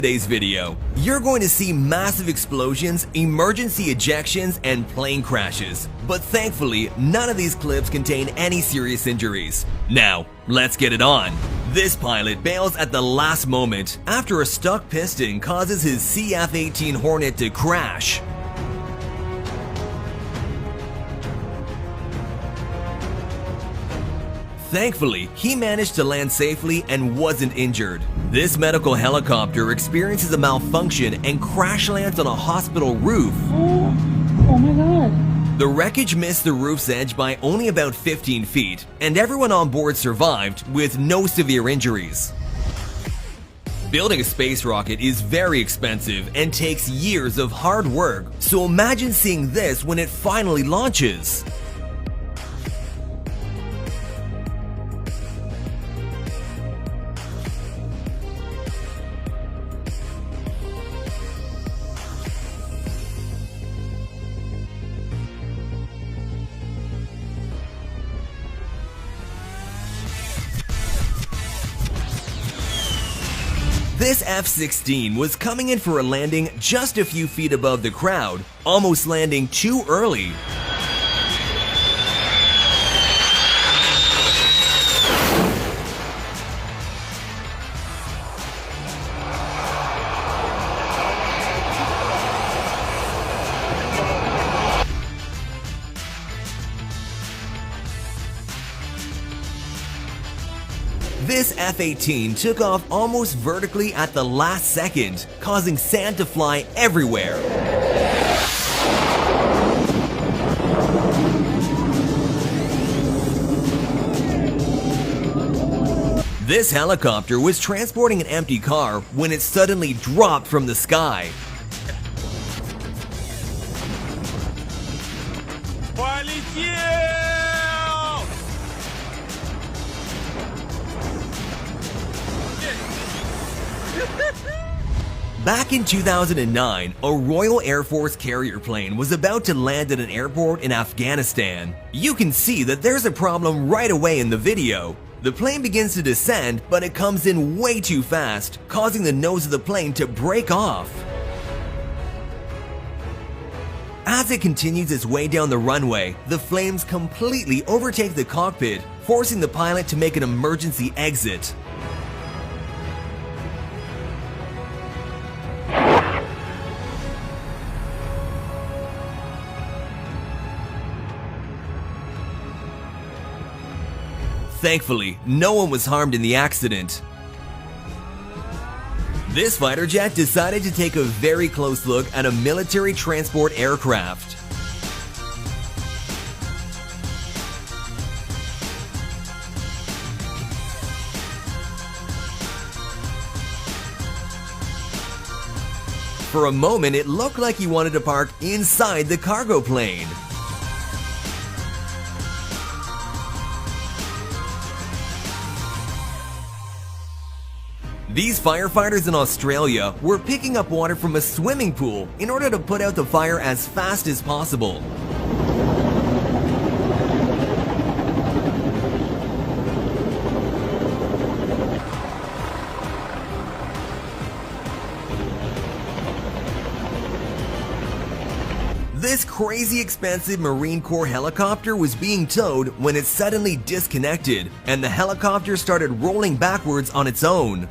Today's video, you're going to see massive explosions, emergency ejections, and plane crashes. But thankfully, none of these clips contain any serious injuries. Now, let's get it on. This pilot bails at the last moment after a stuck piston causes his CF-18 Hornet to crash. Thankfully, he managed to land safely and wasn't injured. This medical helicopter experiences a malfunction and crash lands on a hospital roof. Oh my god. The wreckage missed the roof's edge by only about 15 feet, and everyone on board survived with no severe injuries. Building a space rocket is very expensive and takes years of hard work, so imagine seeing this when it finally launches. This F-16 was coming in for a landing just a few feet above the crowd, almost landing too early. This F-18 took off almost vertically at the last second, causing sand to fly everywhere. This helicopter was transporting an empty car when it suddenly dropped from the sky. Back in 2009, a Royal Air Force carrier plane was about to land at an airport in Afghanistan. You can see that there's a problem right away in the video. The plane begins to descend, but it comes in way too fast, causing the nose of the plane to break off. As it continues its way down the runway, the flames completely overtake the cockpit, forcing the pilot to make an emergency exit. Thankfully, no one was harmed in the accident. This fighter jet decided to take a very close look at a military transport aircraft. For a moment, it looked like he wanted to park inside the cargo plane. These firefighters in Australia were picking up water from a swimming pool in order to put out the fire as fast as possible. This crazy expensive Marine Corps helicopter was being towed when it suddenly disconnected, and the helicopter started rolling backwards on its own.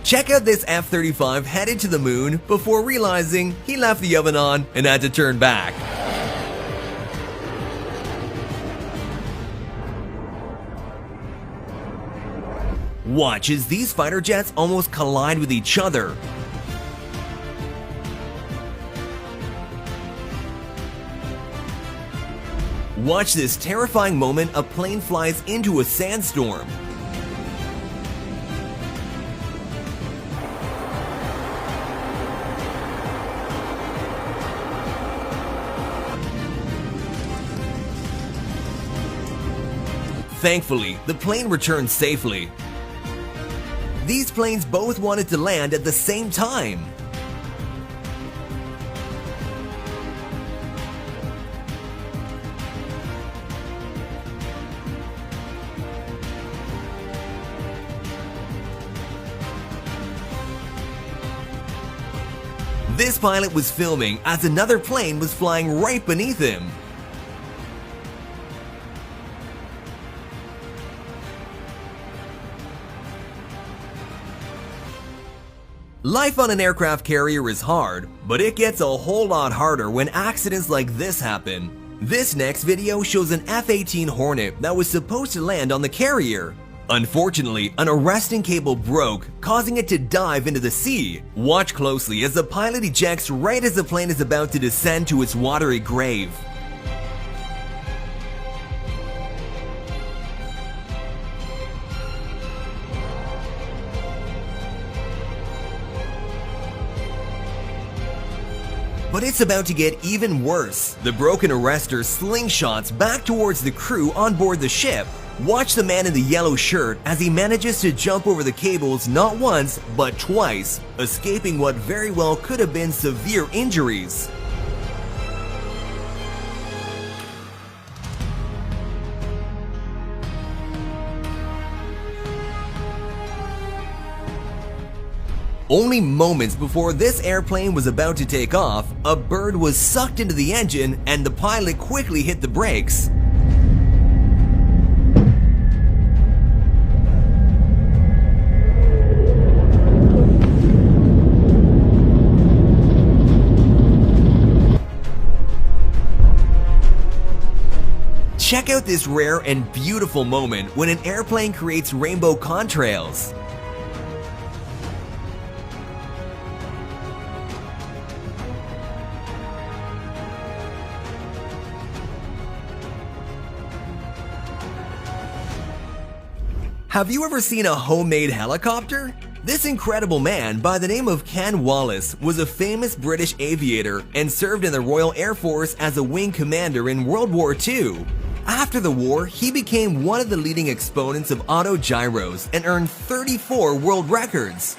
Check out this F-35 headed to the moon before realizing he left the oven on and had to turn back. Watch as these fighter jets almost collide with each other. Watch this terrifying moment a plane flies into a sandstorm. Thankfully, the plane returned safely. these planes both wanted to land at the same time. This pilot was filming as another plane was flying right beneath him. Life on an aircraft carrier is hard, but it gets a whole lot harder when accidents like this happen. This next video shows an F-18 Hornet that was supposed to land on the carrier. Unfortunately, an arresting cable broke, causing it to dive into the sea. Watch closely as the pilot ejects right as the plane is about to descend to its watery grave. But it's about to get even worse. The broken arrestor slingshots back towards the crew on board the ship. Watch the man in the yellow shirt as he manages to jump over the cables not once, but twice, escaping what very well could have been severe injuries. Only moments before this airplane was about to take off, a bird was sucked into the engine and the pilot quickly hit the brakes. Check out this rare and beautiful moment when an airplane creates rainbow contrails. Have you ever seen a homemade helicopter? This incredible man by the name of Ken Wallace was a famous British aviator and served in the Royal Air Force as a wing commander in World War II. After the war, he became one of the leading exponents of autogyros and earned 34 world records.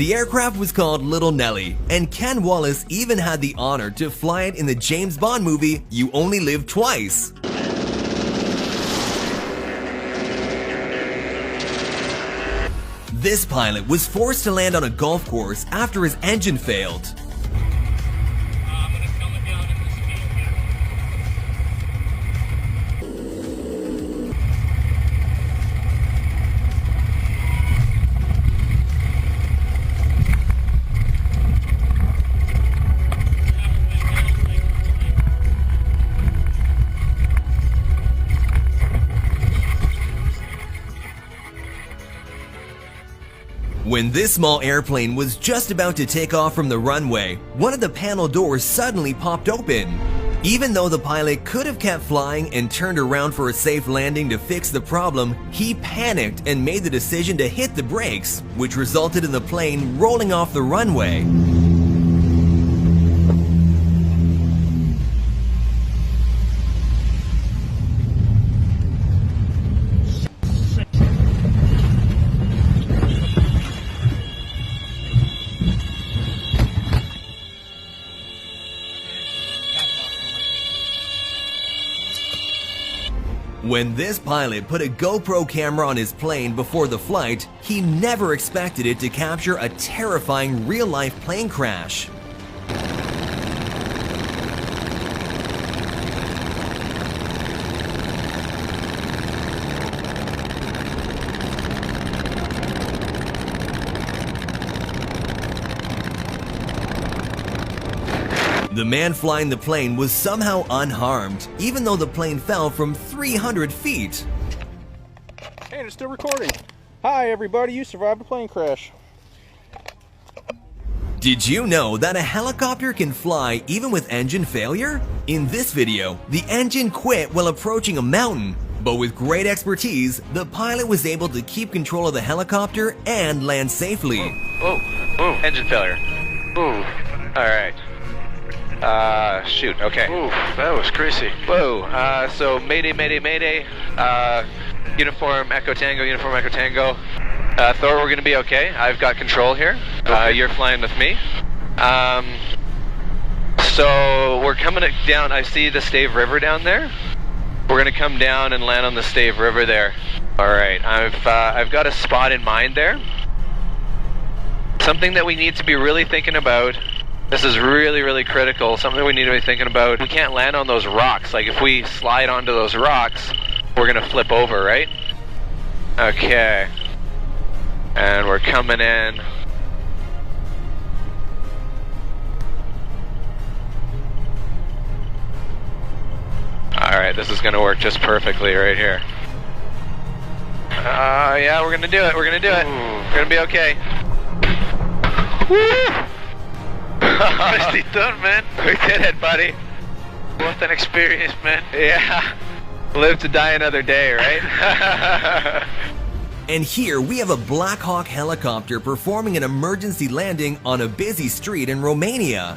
The aircraft was called Little Nelly, and Ken Wallace even had the honor to fly it in the James Bond movie You Only Live Twice. This pilot was forced to land on a golf course after his engine failed. When this small airplane was just about to take off from the runway, one of the panel doors suddenly popped open. Even though the pilot could have kept flying and turned around for a safe landing to fix the problem, he panicked and made the decision to hit the brakes, which resulted in the plane rolling off the runway. When this pilot put a GoPro camera on his plane before the flight, he never expected it to capture a terrifying real-life plane crash. The man flying the plane was somehow unharmed, even though the plane fell from 300 feet. And it's still recording. Hi everybody, you survived a plane crash. Did you know that a helicopter can fly even with engine failure? In this video, the engine quit while approaching a mountain, but with great expertise, the pilot was able to keep control of the helicopter and land safely. Oh, engine failure. Ooh, alright. Shoot, okay. Ooh, that was crazy. Whoa, so mayday, mayday, mayday. Uniform Echo Tango, Uniform Echo Tango. Thor, we're gonna be okay. I've got control here. Okay. You're flying with me. So we're coming down. I see the Stave River down there. We're gonna come down and land on the Stave River there. All right. I've got a spot in mind there. Something that we need to be really thinking about. This is really, really critical. Something we need to be thinking about. We can't land on those rocks. Like if we slide onto those rocks, we're gonna flip over, right? Okay. And we're coming in. Alright, this is gonna work just perfectly right here. Yeah, we're gonna do it, we're gonna do it. We're gonna be okay. Woo! Nicely done, man. We did it, buddy. What an experience, man. Yeah. Live to die another day, right? And here we have a Black Hawk helicopter performing an emergency landing on a busy street in Romania.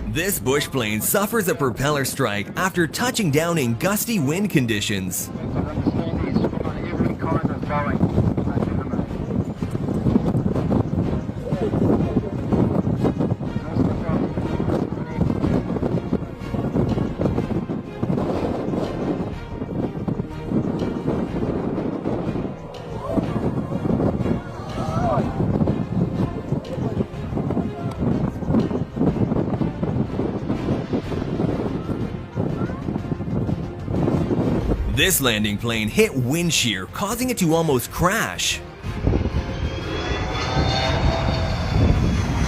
This bush plane suffers a propeller strike after touching down in gusty wind conditions. This landing plane hit wind shear, causing it to almost crash.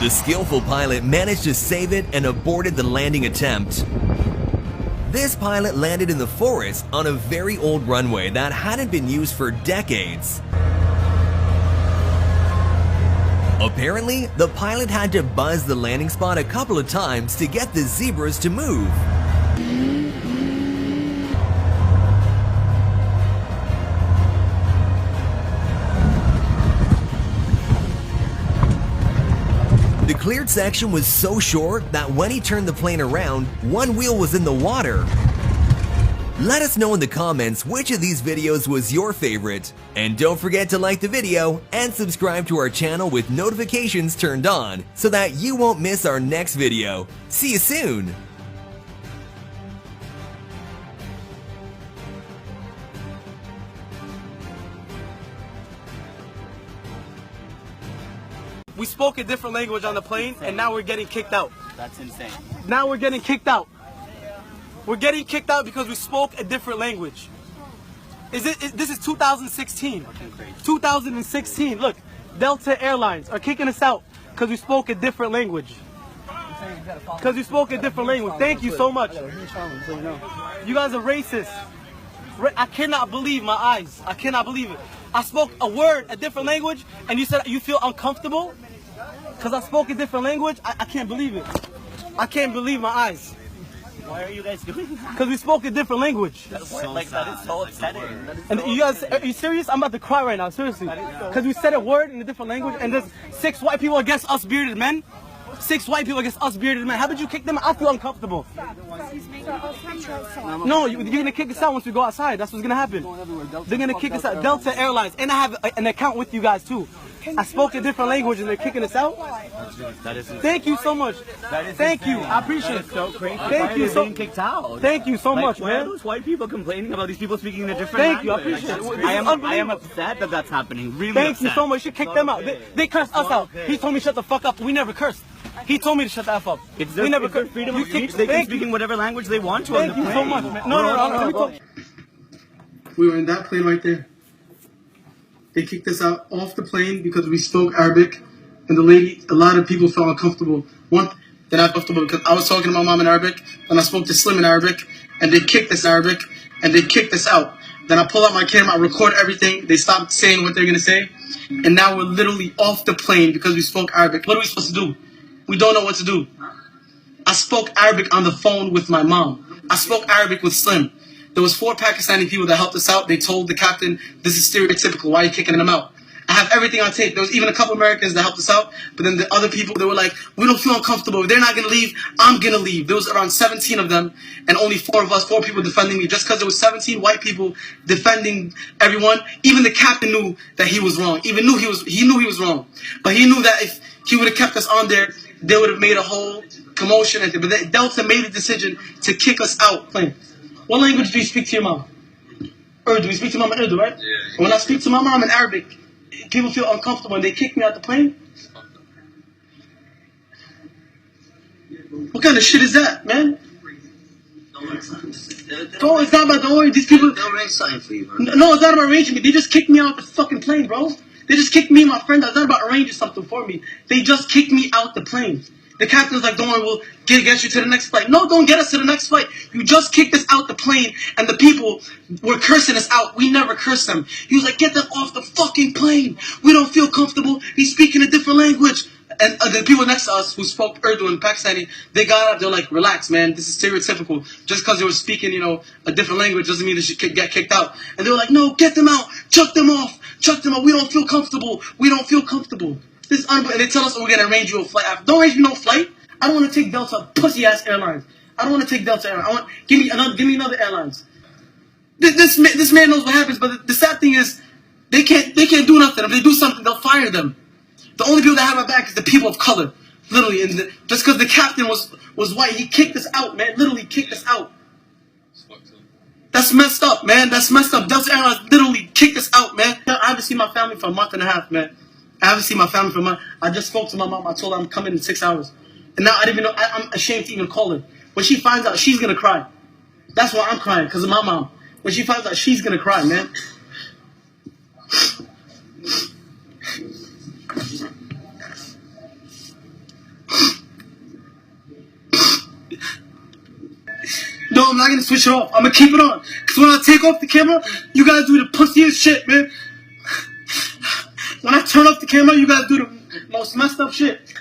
The skillful pilot managed to save it and aborted the landing attempt. This pilot landed in the forest on a very old runway that hadn't been used for decades. Apparently, the pilot had to buzz the landing spot a couple of times to get the zebras to move. The cleared section was so short that when he turned the plane around, one wheel was in the water. Let us know in the comments which of these videos was your favorite. And don't forget to like the video and subscribe to our channel with notifications turned on so that you won't miss our next video. See you soon! We spoke a different language on the plane, and now we're getting kicked out. That's insane. Now we're getting kicked out. We're getting kicked out because we spoke a different language. This is 2016. 2016. Look, Delta Airlines are kicking us out because we spoke a different language. Because we spoke a different language. Thank you so much. You guys are racist. I cannot believe my eyes. I cannot believe it. I spoke a word, a different language, and you said you feel uncomfortable because I spoke a different language. I can't believe it. I can't believe my eyes. Why are you guys doing that? Because we spoke a different language. That's so like sad. That is so upsetting. And you guys, are you serious? I'm about to cry right now, seriously. Because we said a word in a different language, and there's 6 white people against us bearded men. 6 white people against us bearded men. How about you kick them out? I feel uncomfortable. No, you're gonna kick us out once we go outside. That's what's gonna happen. They're gonna kick us out. Delta Airlines, and I have an account with you guys too. I spoke a different language and they're kicking us out. Thank you so much. Thank you. I appreciate it. So crazy. Thank you so being kicked out. Thank you so much, Why are man. those white people complaining about these people speaking in a different Thank you. I language? appreciate it. I am upset that that's happening. Really Thank you upset. so much. You kicked them out. They cursed us out. He told me shut the fuck up. We never cursed. He told me to shut the F up. It's We their, never it's their cursed. freedom You of speech. kicked- They can thank speak you. in whatever language they want to. on Thank the you so plane. much, man. No, let me talk. We were in that plane right there. They kicked us out off the plane because we spoke Arabic, and a lot of people felt uncomfortable. They're not comfortable because I was talking to my mom in Arabic, and I spoke to Slim in Arabic, and they kicked us Arabic, and they kicked us out. Then I pull out my camera, I record everything. They stopped saying what they're gonna say, and now we're literally off the plane because we spoke Arabic. What are we supposed to do? We don't know what to do. I spoke Arabic on the phone with my mom. I spoke Arabic with Slim. There was 4 Pakistani people that helped us out. They told the captain, this is stereotypical, why are you kicking them out? I have everything on tape. There was even a couple Americans that helped us out, but then the other people, they were like, we don't feel uncomfortable. If they're not gonna leave, I'm gonna leave. There was around 17 of them, and only 4 of us, 4 people defending me. Just because there was 17 white people defending everyone, even the captain knew that he was wrong. He knew he was wrong. But he knew that if he would have kept us on there, they would have made a whole commotion. But Delta made a decision to kick us out. What language do you speak to your mom? Urdu. We speak to mom in Urdu, right? Yeah. When I speak to my mom in Arabic, people feel uncomfortable and they kick me out the plane. What kind of shit is that, man? No, it's not about the worry. These people. They'll arrange something for you, man. No, it's not about arranging me. They just kicked me out the fucking plane, bro. They just kicked me and my friend. It's not about arranging something for me. They just kicked me out the plane. The captain's like, don't worry, we'll get you to the next flight. No, don't get us to the next flight. You just kicked us out the plane, and the people were cursing us out. We never cursed them. He was like, get them off the fucking plane. We don't feel comfortable. He's speaking a different language. And the people next to us who spoke Urdu and Pakistani, they got up. They're like, relax, man. This is stereotypical. Just because they were speaking, a different language doesn't mean they should get kicked out. And they were like, no, get them out. Chuck them off. Chuck them out. We don't feel comfortable. We don't feel comfortable. This is unbelievable. And they tell us, we're going to arrange you a flight. Don't arrange me no flight. I don't want to take Delta, pussy-ass airlines. I don't want to take Delta Airlines. Give me another airlines. This man knows what happens, but the sad thing is, they can't do nothing. If they do something, they'll fire them. The only people that have my back is the people of color. Literally, just because the captain was white, he kicked us out, man. Literally kicked us out. That's messed up, man. That's messed up. Delta Airlines literally kicked us out, man. I haven't seen my family for a month and a half, man. I haven't seen my family for a month. I just spoke to my mom. I told her I'm coming in 6 hours. And now I didn't even know. I'm ashamed to even call her. When she finds out, she's going to cry. That's why I'm crying, because of my mom. When she finds out, she's going to cry, man. No, I'm not going to switch it off. I'm going to keep it on. Because when I take off the camera, you guys do the pussiest shit, man. When I turn off the camera, you guys do the most messed up shit.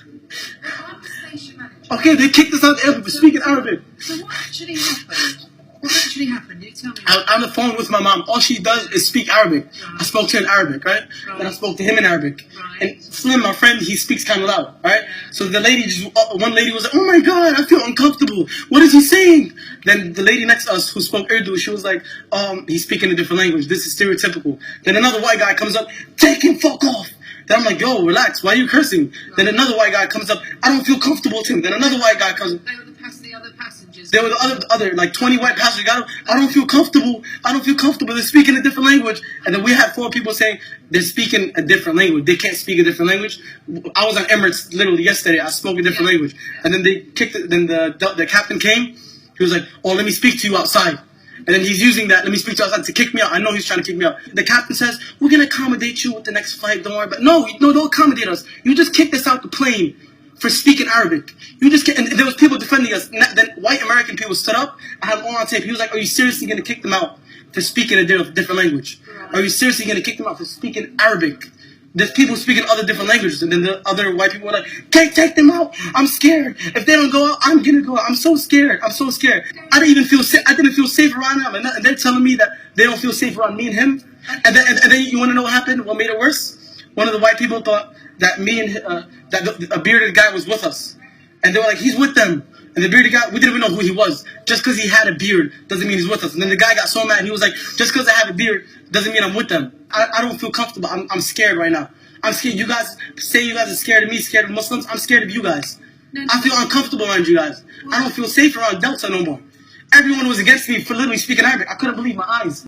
Okay, they kicked us out of the airport for speaking Arabic. So what actually happened? What actually happened? You tell me. I'm on the phone with my mom. All she does is speak Arabic. Right. I spoke to her in Arabic, right? Then I spoke to him in Arabic. Right. And Slim, my friend, he speaks kind of loud, right? So the lady one lady was like, oh my God, I feel uncomfortable. What is he saying? Then the lady next to us who spoke Urdu, she was like, he's speaking a different language. This is stereotypical. Then another white guy comes up, take him fuck off. Then I'm like, yo, relax. Why are you cursing? Right. Then another white guy comes up. I don't feel comfortable with him. Then another white guy comes up. They were the other passengers. There were the other like 20 white passengers. I don't feel comfortable. I don't feel comfortable. They're speaking a different language. And then we had 4 people saying they're speaking a different language. They can't speak a different language. I was on Emirates literally yesterday. I spoke a different language. And then they kicked it. Then the captain came. He was like, oh, let me speak to you outside. And then he's using that, let me speak to you outside, to kick me out. I know he's trying to kick me out. The captain says, we're going to accommodate you with the next flight, don't worry about it. No, don't accommodate us. You just kicked us out the plane for speaking Arabic. And there was people defending us. Then white American people stood up. I have all on tape. He was like, are you seriously going to kick them out for speaking a different language? Are you seriously going to kick them out for speaking Arabic? There's people speaking other different languages, and then the other white people were like, take them out. I'm scared. If they don't go out, I'm gonna go out. I'm so scared. I'm so scared. I didn't feel safe around them, and they're telling me that they don't feel safe around me and him. And then you want to know what happened? What made it worse? One of the white people thought that me and that a bearded guy was with us. And they were like, he's with them. And the bearded guy, we didn't even know who he was. Just because he had a beard doesn't mean he's with us. And then the guy got so mad. He was like, just because I have a beard doesn't mean I'm with them. I don't feel comfortable. I'm scared right now. I'm scared. You guys say you guys are scared of me, scared of Muslims. I'm scared of you guys. I feel uncomfortable around you guys. I don't feel safe around Delta no more. Everyone was against me for literally speaking Arabic. I couldn't believe my eyes.